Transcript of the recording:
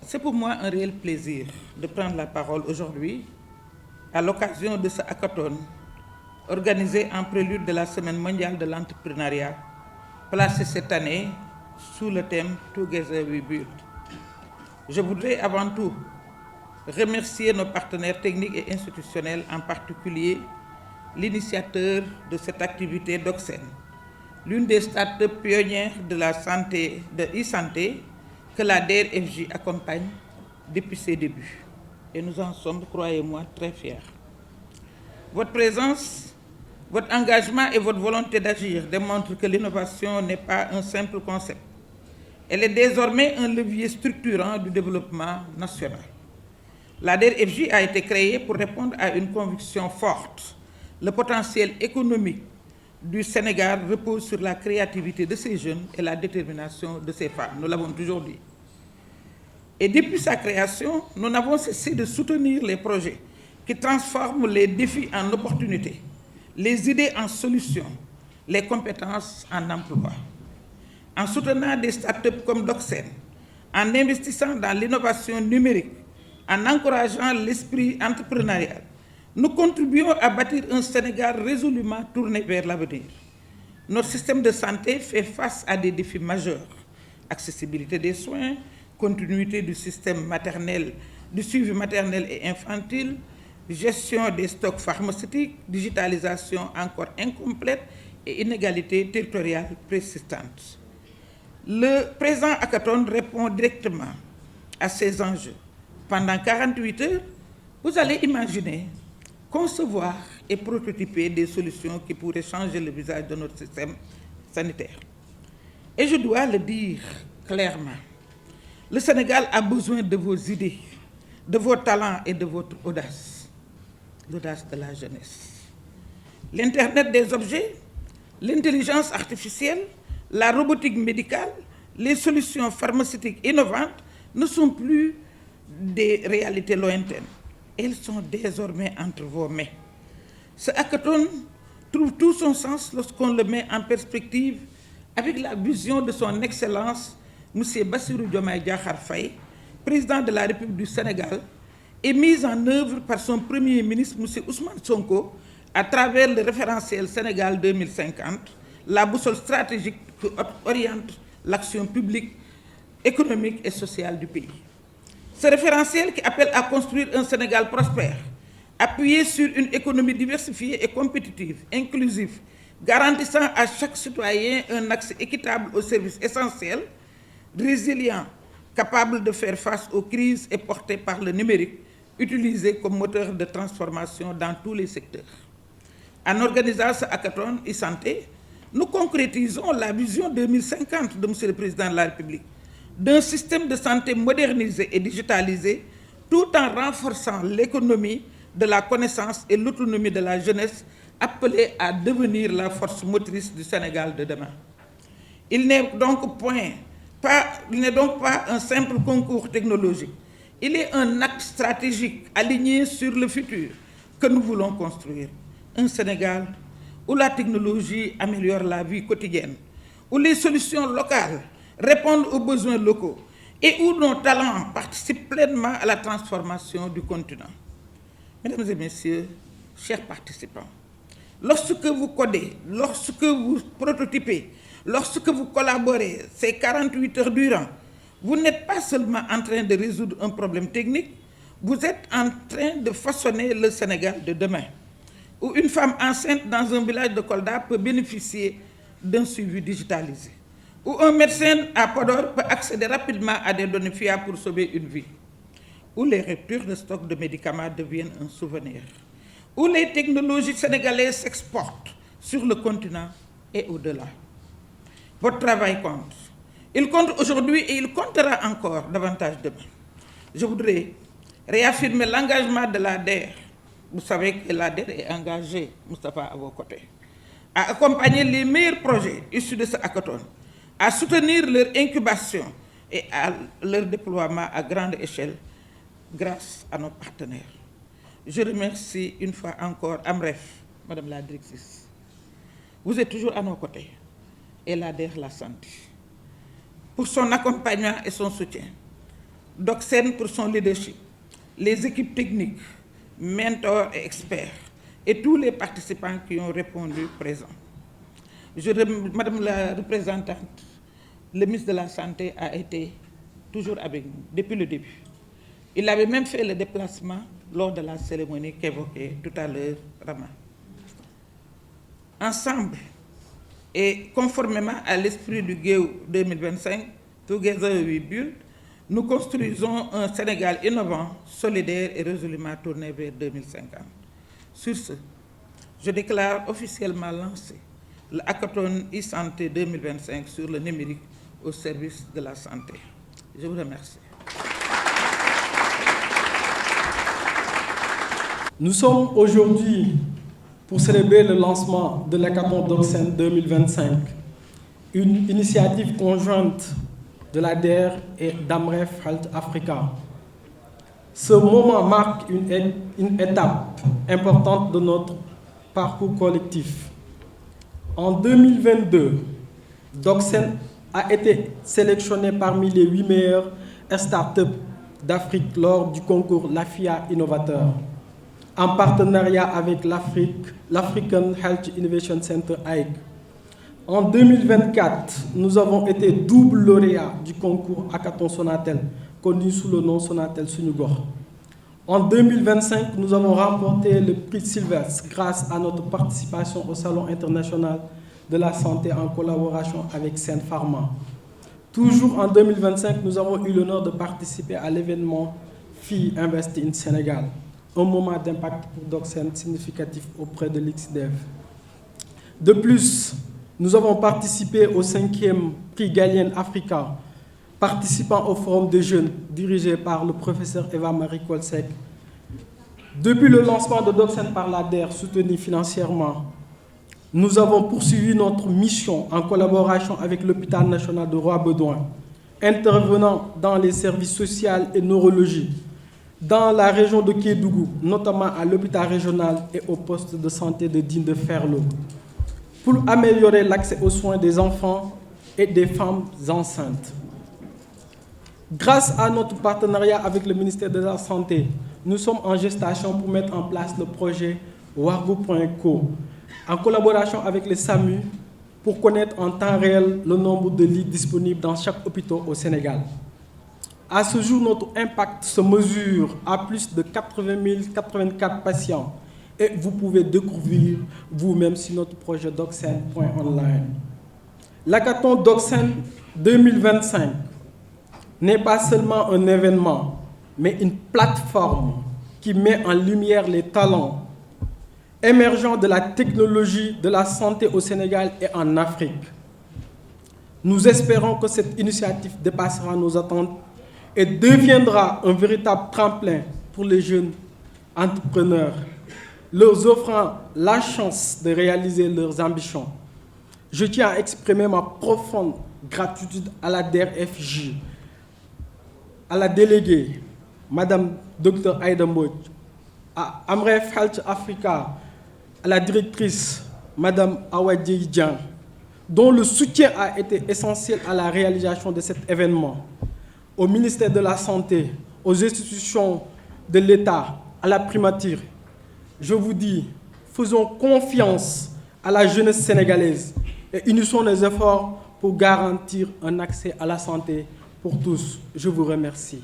C'est pour moi un réel plaisir de prendre la parole aujourd'hui à l'occasion de ce hackathon organisé en prélude de la Semaine mondiale de l'entrepreneuriat, placé cette année sous le thème Together We Build. Je voudrais avant tout remercier nos partenaires techniques et institutionnels, en particulier l'initiateur de cette activité Doxen, l'une des start-up pionnières de la santé, de e-santé, que la DER/FJ accompagne depuis ses débuts. Et nous en sommes, croyez-moi, très fiers. Votre présence, votre engagement et votre volonté d'agir démontrent que l'innovation n'est pas un simple concept. Elle est désormais un levier structurant du développement national. La DER/FJ a été créée pour répondre à une conviction forte. Le potentiel économique du Sénégal repose sur la créativité de ces jeunes et la détermination de ces femmes. Nous l'avons toujours dit. Et depuis sa création, nous n'avons cessé de soutenir les projets qui transforment les défis en opportunités, les idées en solutions, les compétences en emploi. En soutenant des startups comme Doxen, en investissant dans l'innovation numérique, en encourageant l'esprit entrepreneurial, nous contribuons à bâtir un Sénégal résolument tourné vers l'avenir. Notre système de santé fait face à des défis majeurs: accessibilité des soins, continuité du système maternel, du suivi maternel et infantile, gestion des stocks pharmaceutiques, digitalisation encore incomplète et inégalités territoriales persistantes. Le présent hackathon répond directement à ces enjeux. Pendant 48 heures, vous allez imaginer, concevoir et prototyper des solutions qui pourraient changer le visage de notre système sanitaire. Et je dois le dire clairement, le Sénégal a besoin de vos idées, de vos talents et de votre audace, l'audace de la jeunesse. L'Internet des objets, l'intelligence artificielle, la robotique médicale, les solutions pharmaceutiques innovantes ne sont plus des réalités lointaines. Elles sont désormais entre vos mains. Ce hackathon trouve tout son sens lorsqu'on le met en perspective avec la vision de son Excellence, M. Bassirou Diomaye Diakhar Faye, président de la République du Sénégal, et mise en œuvre par son Premier ministre, M. Ousmane Sonko, à travers le référentiel Sénégal 2050, la boussole stratégique qui oriente l'action publique, économique et sociale du pays. Ce référentiel qui appelle à construire un Sénégal prospère, appuyé sur une économie diversifiée et compétitive, inclusive, garantissant à chaque citoyen un accès équitable aux services essentiels, résilient, capable de faire face aux crises et porté par le numérique, utilisé comme moteur de transformation dans tous les secteurs. En organisant ce hackathon e-santé, nous concrétisons la vision 2050 de M. le Président de la République, d'un système de santé modernisé et digitalisé, tout en renforçant l'économie de la connaissance et l'autonomie de la jeunesse, appelée à devenir la force motrice du Sénégal de demain. Il n'est donc pas un simple concours technologique. Il est un acte stratégique aligné sur le futur que nous voulons construire. Un Sénégal où la technologie améliore la vie quotidienne, où les solutions locales répondent aux besoins locaux et où nos talents participent pleinement à la transformation du continent. Mesdames et messieurs, chers participants, lorsque vous codez, lorsque vous prototypez, lorsque vous collaborez ces 48 heures durant, vous n'êtes pas seulement en train de résoudre un problème technique, vous êtes en train de façonner le Sénégal de demain, où une femme enceinte dans un village de Kolda peut bénéficier d'un suivi digitalisé, où un médecin à Podor peut accéder rapidement à des données fiables pour sauver une vie, où les ruptures de stock de médicaments deviennent un souvenir, où les technologies sénégalaises s'exportent sur le continent et au-delà. Votre travail compte. Il compte aujourd'hui et il comptera encore davantage demain. Je voudrais réaffirmer l'engagement de la DER. Vous savez que la DER est engagée, Moustapha, à vos côtés, à accompagner les meilleurs projets issus de ce hackathon, à soutenir leur incubation et à leur déploiement à grande échelle grâce à nos partenaires. Je remercie une fois encore Amref, Madame la Directrice. Vous êtes toujours à nos côtés et la DER l'a senti, pour son accompagnement et son soutien. Docsen pour son leadership, les équipes techniques, mentors et experts, et tous les participants qui ont répondu présents. Madame la représentante, le ministre de la Santé a été toujours avec nous, depuis le début. Il avait même fait le déplacement lors de la cérémonie qu'évoquait tout à l'heure Rama. Ensemble, et conformément à l'esprit du GEO 2025, Together We Build, nous construisons un Sénégal innovant, solidaire et résolument tourné vers 2050. Sur ce, je déclare officiellement lancé le hackathon e-santé 2025 sur le numérique au service de la santé. Je vous remercie. Nous sommes aujourd'hui pour célébrer le lancement de l'hackathon Docsen 2025, une initiative conjointe de l'ADER et d'Amref Health Africa. Ce moment marque une étape importante de notre parcours collectif. En 2022, Docsen a été sélectionné parmi les 8 meilleures startups d'Afrique lors du concours l'AFIA Innovateur, en partenariat avec l'African Health Innovation Center AIC. En 2024, nous avons été double lauréats du concours Hackathon Sonatel, connu sous le nom Sonatel Sunugor. En 2025, nous avons remporté le prix Sylvestre grâce à notre participation au Salon international de la santé en collaboration avec Sen Pharma. Toujours en 2025, nous avons eu l'honneur de participer à l'événement Filles Invest in Sénégal, un moment d'impact pour Docsen significatif auprès de l'IXDEV. De plus, nous avons participé au 5e prix Galien Africa, participant au forum des jeunes dirigé par le professeur Eva-Marie Kolsek. Depuis le lancement de Docsen par l'ADER, soutenu financièrement, nous avons poursuivi notre mission en collaboration avec l'hôpital national de Roi-Baudouin, intervenant dans les services sociaux et neurologie, dans la région de Kédougou, notamment à l'hôpital régional et au poste de santé de Digne de Ferlo, pour améliorer l'accès aux soins des enfants et des femmes enceintes. Grâce à notre partenariat avec le ministère de la Santé, nous sommes en gestation pour mettre en place le projet Wargo.co, en collaboration avec les SAMU, pour connaître en temps réel le nombre de lits disponibles dans chaque hôpital au Sénégal. À ce jour, notre impact se mesure à plus de 80 084 patients et vous pouvez découvrir vous-même sur notre projet Docsen.online. L'hackathon Docsen 2025 n'est pas seulement un événement, mais une plateforme qui met en lumière les talents émergents de la technologie de la santé au Sénégal et en Afrique. Nous espérons que cette initiative dépassera nos attentes et deviendra un véritable tremplin pour les jeunes entrepreneurs, leur offrant la chance de réaliser leurs ambitions. Je tiens à exprimer ma profonde gratitude à la DRFJ, à la déléguée, Madame Dr Aïda Mbodj, à Amref Health Africa, à la directrice, Madame Awadji Dian, dont le soutien a été essentiel à la réalisation de cet événement, au ministère de la Santé, aux institutions de l'État, à la primature. Je vous dis, faisons confiance à la jeunesse sénégalaise et unissons les efforts pour garantir un accès à la santé pour tous. Je vous remercie.